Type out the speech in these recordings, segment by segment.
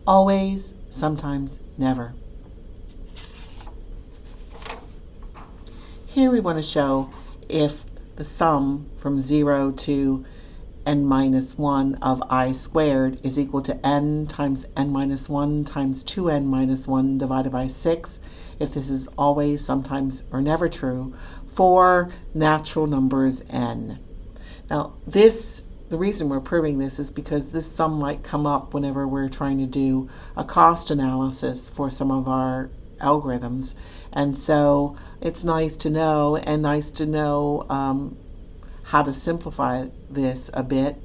Always, sometimes, never. Here we want to show if the sum from 0 to n minus 1 of I squared is equal to n times n minus 1 times 2n minus 1 divided by 6, if this is always, sometimes, or never true for natural numbers n. Now the reason we're proving this is because this sum might come up whenever we're trying to do a cost analysis for some of our algorithms, and so it's nice to know, how to simplify this a bit.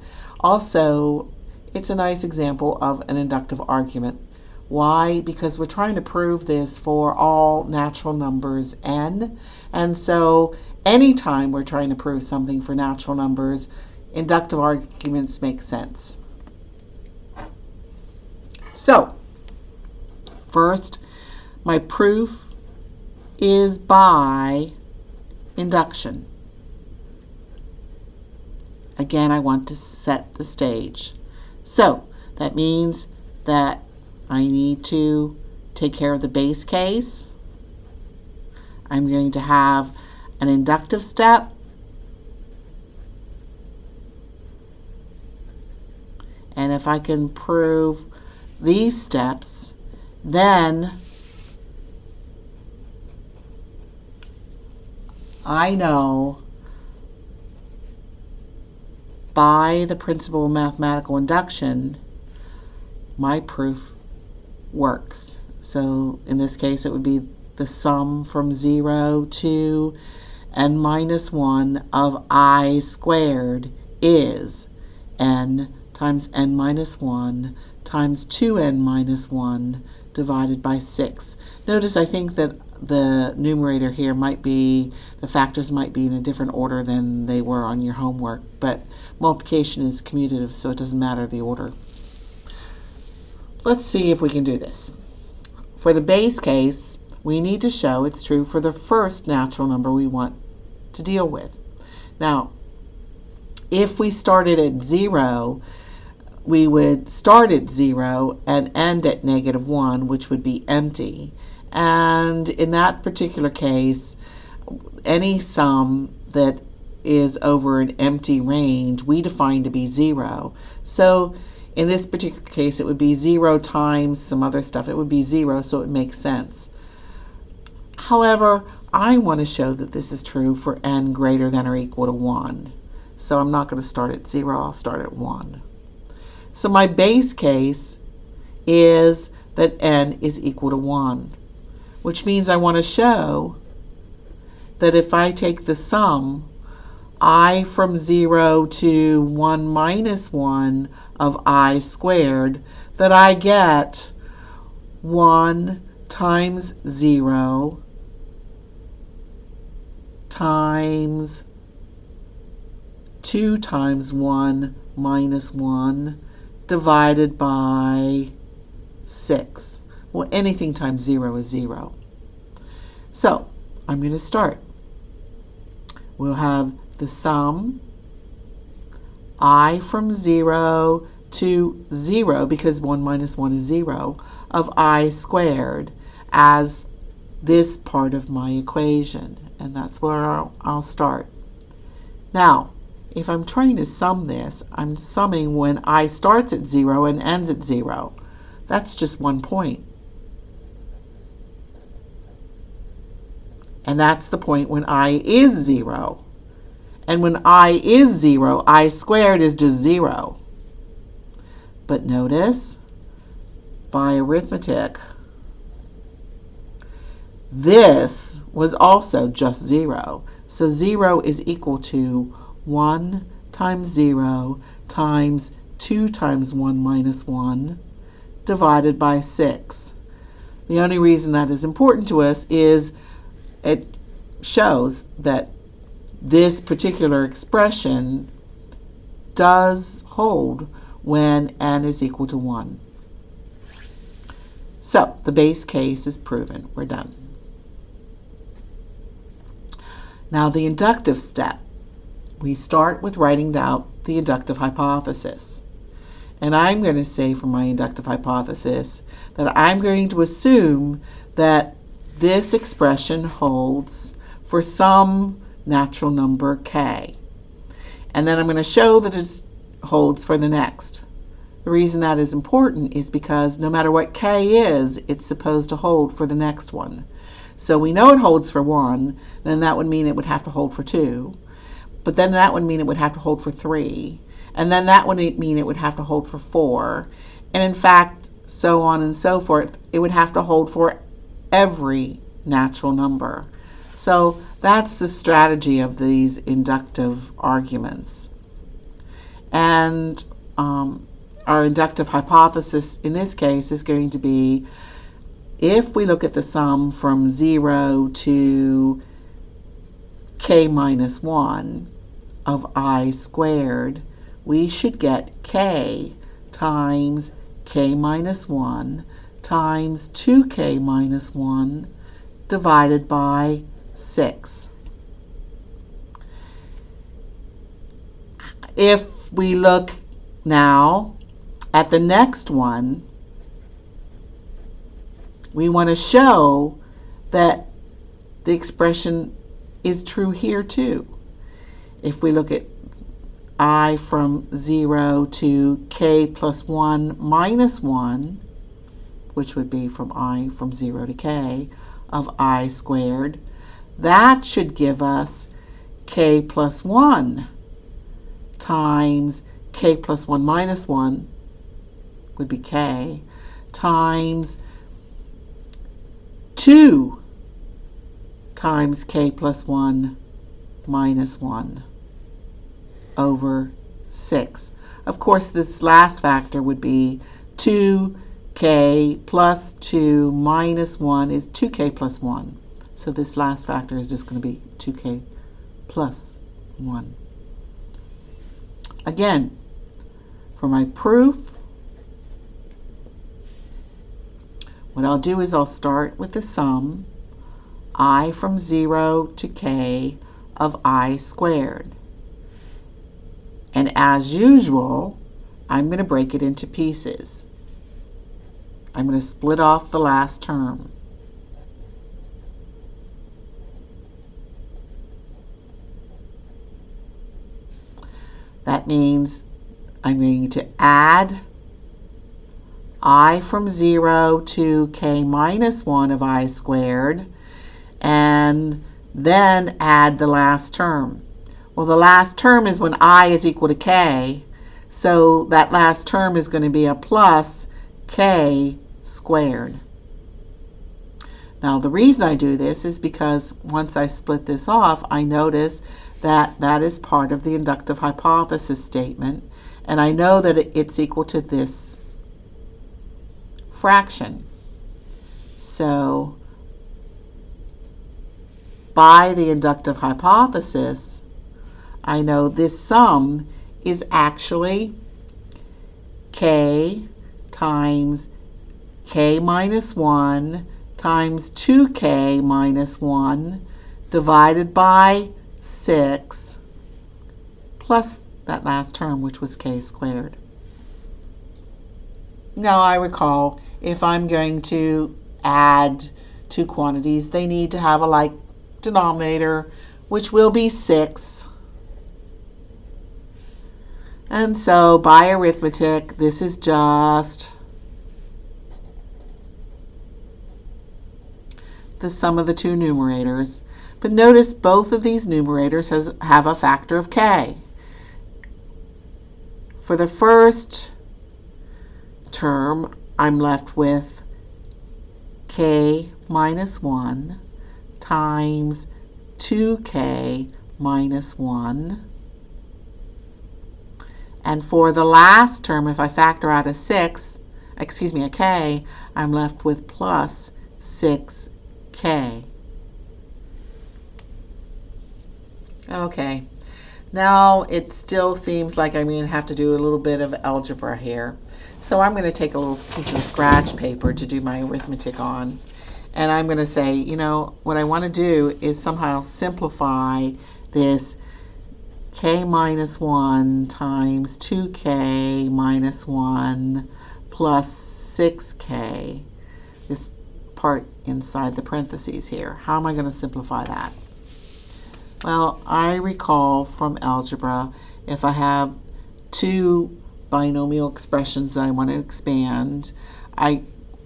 Also, it's a nice example of an inductive argument. Why? Because we're trying to prove this for all natural numbers n, and so anytime we're trying to prove something for natural numbers, inductive arguments make sense. So, first, my proof is by induction. Again, I want to set the stage. So that means that I need to take care of the base case. I'm going to have an inductive step, and if I can prove these steps, then I know by the principle of mathematical induction, my proof works. So in this case, it would be the sum from 0 to n minus 1 of I squared is n times n minus 1 times 2n minus 1 divided by 6. Notice I think that the numerator here might be, the factors might be in a different order than they were on your homework, but multiplication is commutative, so it doesn't matter the order. Let's see if we can do this. For the base case, we need to show it's true for the first natural number we want to deal with. Now, if we started at 0, we would start at 0 and end at -1, which would be empty. And in that particular case, any sum that is over an empty range we define to be 0. So in this particular case, it would be 0 times some other stuff. It would be 0, so it makes sense. However, I want to show that this is true for n greater than or equal to 1. So I'm not going to start at 0, I'll start at 1. So my base case is that n is equal to 1, which means I want to show that if I take the sum I from 0 to 1 minus 1 of I squared, that I get 1 times 0 times 2 times 1 minus 1 divided by 6. Well, anything times 0 is 0. So I'm going to start. We'll have the sum I from 0 to 0, because 1 minus 1 is 0, of I squared as this part of my equation. And that's where I'll start. Now, if I'm trying to sum this, I'm summing when I starts at 0 and ends at 0. That's just 1 point. And that's the point when I is 0. And when I is 0, I squared is just 0. But notice, by arithmetic, this was also just 0. So 0 is equal to 1 times 0 times 2 times 1 minus 1 divided by 6. The only reason that is important to us is it shows that this particular expression does hold when n is equal to 1. So the base case is proven. We're done. Now the inductive step. We start with writing out the inductive hypothesis. And I'm going to say for my inductive hypothesis that I'm going to assume that this expression holds for some natural number k. And then I'm going to show that it holds for the next. The reason that is important is because no matter what k is, it's supposed to hold for the next one. So we know it holds for 1, then that would mean it would have to hold for 2. But then that would mean it would have to hold for 3. And then that would mean it would have to hold for 4. And in fact, so on and so forth, it would have to hold for every natural number. So that's the strategy of these inductive arguments. And our inductive hypothesis in this case is going to be, if we look at the sum from 0 to k minus 1 of I squared, we should get k times k minus 1 times 2k minus 1 divided by 6. If we look now at the next one, we want to show that the expression is true here too. If we look at I from 0 to k plus 1 minus 1, which would be from I from 0 to k of I squared, that should give us k plus 1 times k plus 1 minus 1 would be k times 2 times k plus 1 minus 1 over 6. Of course, this last factor would be 2k plus 2 minus 1 is 2k plus 1. So this last factor is just going to be 2k plus 1. Again, for my proof, what I'll do is I'll start with the sum I from 0 to k of I squared. And as usual, I'm going to break it into pieces. I'm going to split off the last term. That means I'm going to add I from 0 to k minus 1 of I squared, and then add the last term. Well, the last term is when I is equal to k, so that last term is going to be a plus k squared. Now, the reason I do this is because once I split this off, I notice that that is part of the inductive hypothesis statement, and I know that it's equal to this fraction. So, by the inductive hypothesis, I know this sum is actually k times k minus 1 times 2k minus 1 divided by 6 plus that last term, which was k squared. Now I recall, if I'm going to add two quantities, they need to have a like denominator, which will be 6. And so by arithmetic, this is just the sum of the two numerators. But notice both of these numerators have a factor of k. For the first term, I'm left with k minus 1 times 2k minus 1. And for the last term, if I factor out a k, I'm left with plus 6k. Okay, now it still seems like I'm going to have to do a little bit of algebra here. So I'm going to take a little piece of scratch paper to do my arithmetic on. And I'm going to say, what I want to do is somehow simplify this k minus 1 times 2k minus 1 plus 6k. This part inside the parentheses here. How am I going to simplify that? Well, I recall from algebra, if I have two binomial expressions that I want to expand,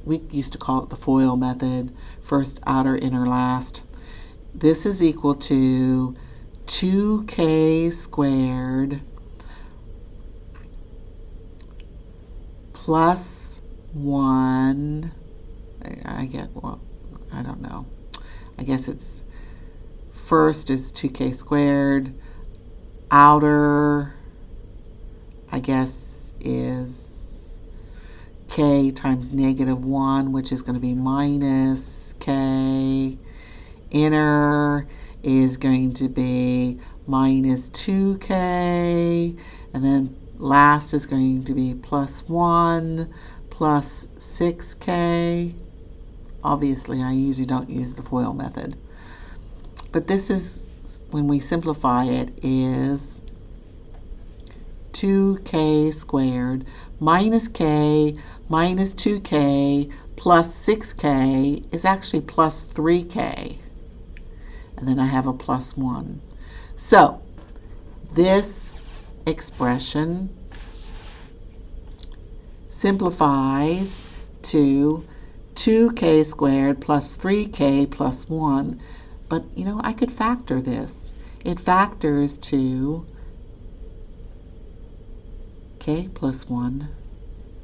we used to call it the FOIL method, first, outer, inner, last. This is equal to 2k squared plus 1, I don't know. I guess it's first is 2k squared, outer, I guess, is k times -1, which is going to be minus k. Inner is going to be minus 2k, and then last is going to be plus 1 plus 6k. Obviously, I usually don't use the FOIL method. But this is, when we simplify it, is 2k squared minus k minus 2k plus 6k is actually plus 3k. And then I have a plus 1. So this expression simplifies to 2k squared plus 3k plus 1. But, you know, I could factor this. It factors to k plus 1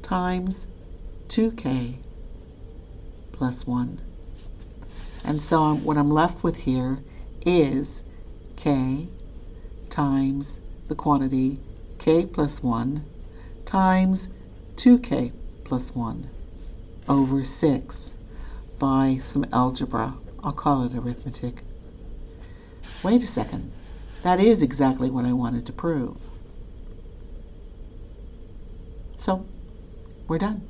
times 2k plus 1. And so what I'm left with here is k times the quantity k plus 1 times 2k plus 1 over 6 by some algebra. I'll call it arithmetic. Wait a second. That is exactly what I wanted to prove. So, we're done.